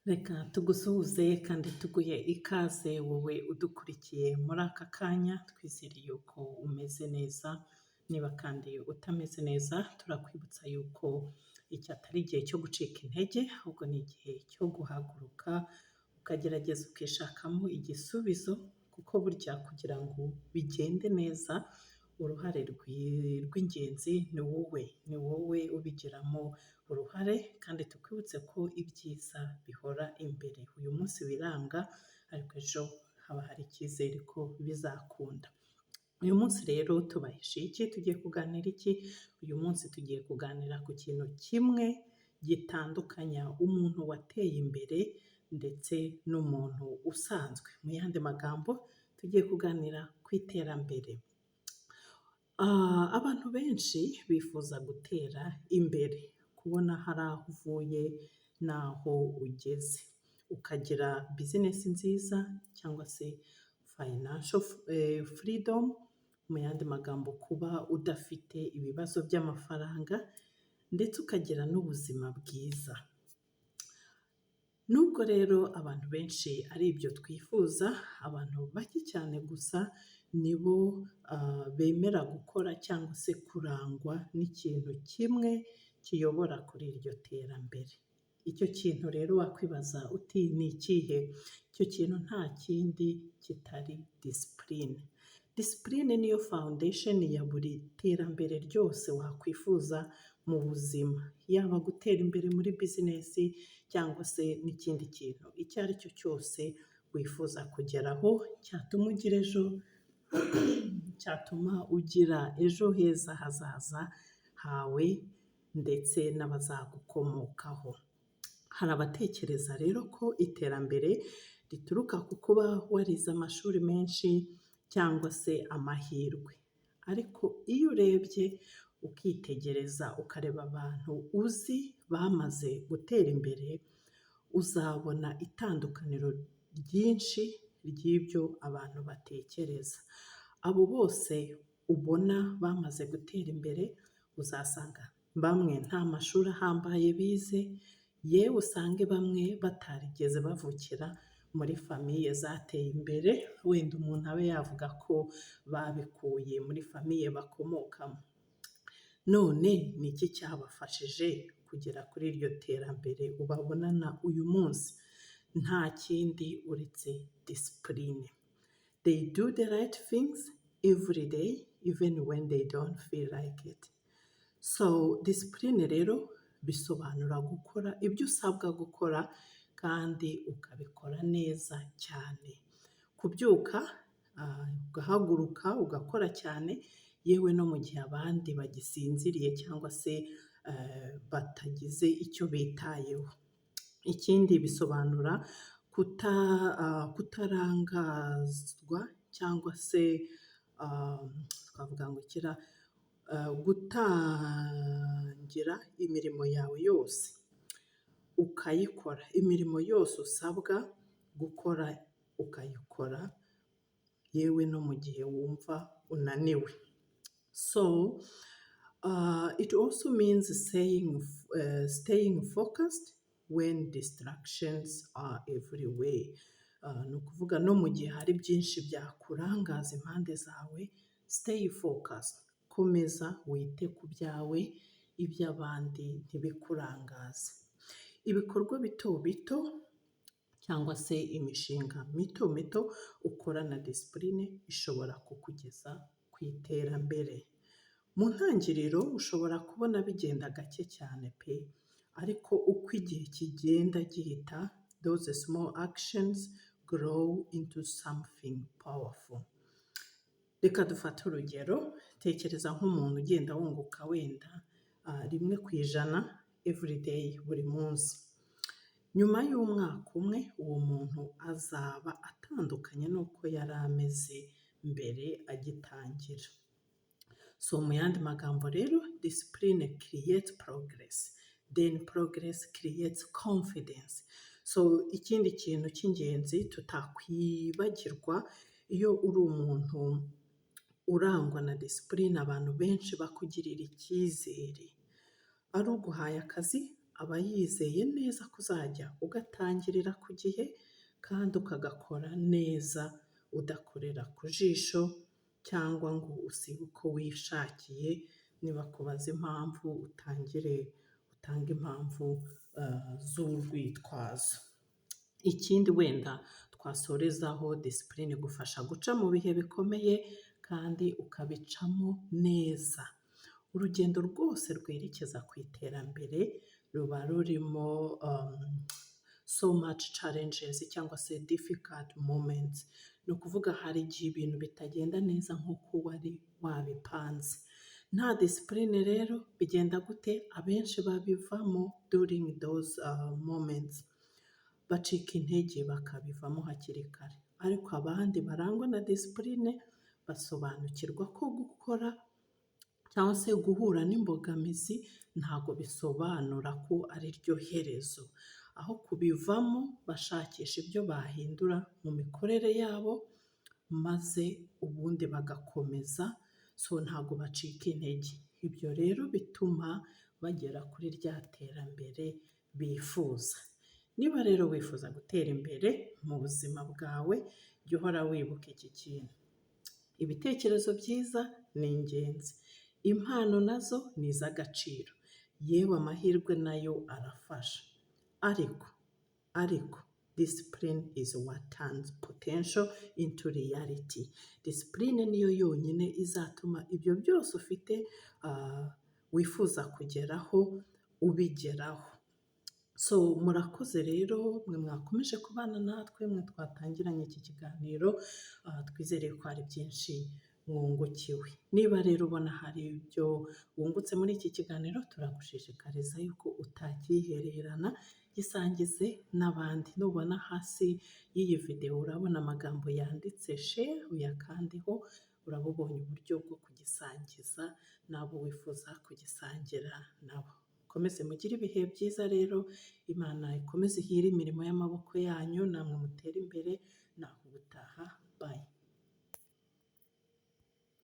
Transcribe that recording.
Reka tugusuhuze kandi tuguhe ikaze wowe udukurikiye muri aka kanya, twizere yuko umeze neza, niba kandi utameze neza turakwibutsa yuko iki atari igihe cyo gucika intege, ahubwo ni igihe cyo guhaguruka ukagerageza ukishakamo igisubizo, kuko burya kugira ngo bigende neza uruhare rw'ingenzi ni wowe ubigiramo uruhare, kandi tukwibutse ko ibyiza bihora imbere. Uyu munsi biranga ariko ejo haba hari icyizere ko bizakunda. Uyu munsi rero tubahishe iki? Tugiye kuganira iki? Uyu munsi tugiye kuganira ku kintu kimwe gitandukanya umuntu wateye imbere ndetse n'umuntu usanzwe. Mu yandi magambo tugiye kuganira ku iterambere. Abantu benshi bifuza gutera imbere, kubona hari aho uvuye n'aho ugeze, ukagira bizinesi nziza cyangwa se financial freedom, mu yandi magambo kuba udafite ibibazo by'amafaranga ndetse ukagira n'ubuzima bwiza. Nubwo rero abantu benshi ari ibyo twifuza, abantu bake cyane gusa nibo bemera gukora cyangwa se kurangwa n'ikintu kimwe kiyobora kuri iryo terambere. Icyo kintu rero wakwibaza uti ni ikihe? Icyo kintu nta kindi kitari disipurine. Disipurine niyo foundation ya buri terambere ryose wakwifuza mu buzima, yaba gutera imbere muri bizinesi cyangwa se n'ikindi kintu icyo ari cyo cyose wifuza kugeraho cyatuma ugira ejo heza hazaza hawe ndetse n'abazagukomokaho. Hari abatekereza rero ko iterambere rituruka ku kuba warize amashuri menshi cyangwa se amahirwe, ariko iyo urebye ukitegereza ukareba abantu uzi bamaze gutera imbere, uzabona itandukaniro ryinshi ry'ibyo abantu batekereza. Abo bose ubona bamaze gutera imbere, uzasanga bamwe nta mashuri ahambaye bize, yewe usange bamwe batarigeze bavukira muri famiye zateye imbere, wenda umuntu abe yavuga ko babikuye muri famiye bakomokamo. None ni iki cyabafashije kugera kuri iryo terambere ubabonana uyu munsi? Nta kindi uretse disipurine. They do the right things every day even when they don't feel like it. So disipurine rero bisobanura gukora ibyo usabwa gukora kandi ukabikora neza cyane. Kubyuka, ugahaguruka ugakora cyane, yewe no mu gihe abandi bagisinziriye cyangwa se batagize icyo bitayeho. Ikindi bisobanura kutarangazwa cyangwa se twavuga ngo gutangira imirimo yawe yose ukayikora. Imirimo yose usabwa gukora ukayikora, yewe no mu gihe wumva unaniwe. So it also means staying focused when distractions are everywhere. Ni ukuvuga no mu gihe hari byinshi byakurangaza impande zawe, stay focused. Komeza wite ku byawe, iby'abandi ntibikurangaze. Ibikorwa bito bito cyangwa se imishinga mito mito ukora na disipurine ishobora kukugeza ku iterambere. Mu ntangiriro ushobora kubona bigenda gake cyane pe, ariko uko igihe kigenda gihita, those small actions grow into something powerful. Reka dufate urugero, tekereza nk'umuntu ugenda wunguka wenda 1% every day, buri munsi. Nyuma y'umwaka umwe uwo muntu azaba atandukanye n'uko yari ameze mbere agitangira. So mu yandi magambo rero, discipline creates progress, then progress creates confidence. So ikindi kintu cy'ingenzi tutakwibagirwa, iyo uri umuntu urangwa na discipline, abantu benshi bakugirira icyizere. Ari uguhaye akazi aba yizeye neza ko uzajya ugatangirira ku gihe kandi ukagakora neza udakorera ku jisho cyangwa ngo usibe uko wishakiye, nibakubaza impamvu utange impamvu z'urwitwazo. Ikindi wenda twasorezaho, disipurine igufasha guca mu bihe bikomeye kandi ukabicamo neza. Urugendo rwose rwerekeza ku iterambere ruba rurimo so much challenges cyangwa se difficult moments. Ni ukuvuga hari igihe ibintu bitagenda neza nk'uko wari wabipanze. Nta disipurine rero bigenda gute? Abenshi babivamo during those moments. Bacika intege bakabivamo hakiri kare. Ariko abandi barangwa na disipurine basobanukirwa ko gukora cyangwa se guhura n'imbogamizi ntabwo bisobanura ko ari ryo herezo. Aho kubivamo bashakisha ibyo bahindura mu mikorere yabo maze ubundi bagakomeza, so ntabwo bacika intege. Ibyo rero bituma bagera kuri rya terambere bifuza. Niba rero wifuza gutera imbere mu buzima bwawe, jya uhora wibuka iki kintu: ibitekerezo byiza ni ingenzi, impano nazo ni iz'agaciro, yewe amahirwe nayo arafasha, ariko discipline is what turns potential into reality. Discipline niyo yonyine izatuma ibyo byose ufite wifuza kugeraho ubigeraho. So murakoze rero mwe mwakomeje kubana natwe, mwe twatangiranye iki kiganiro, twizere ko hari byinshi mwungukiwe. Niba rero ubona hari ibyo wungutse muri iki kiganiro, turagushishikariza yuko utakihererana, gisangize n'abandi. Nubona hasi y'iyi videwo urabona amagambo yanditse share, uyakandeho, uraba ubonye uburyo bwo kugisangiza n'abo wifuza kugisangira nabo. Mukomeze mugire ibihe byiza rero, Imana ikomeze ihire imirimo y'amaboko yanyu, namwe mutere imbere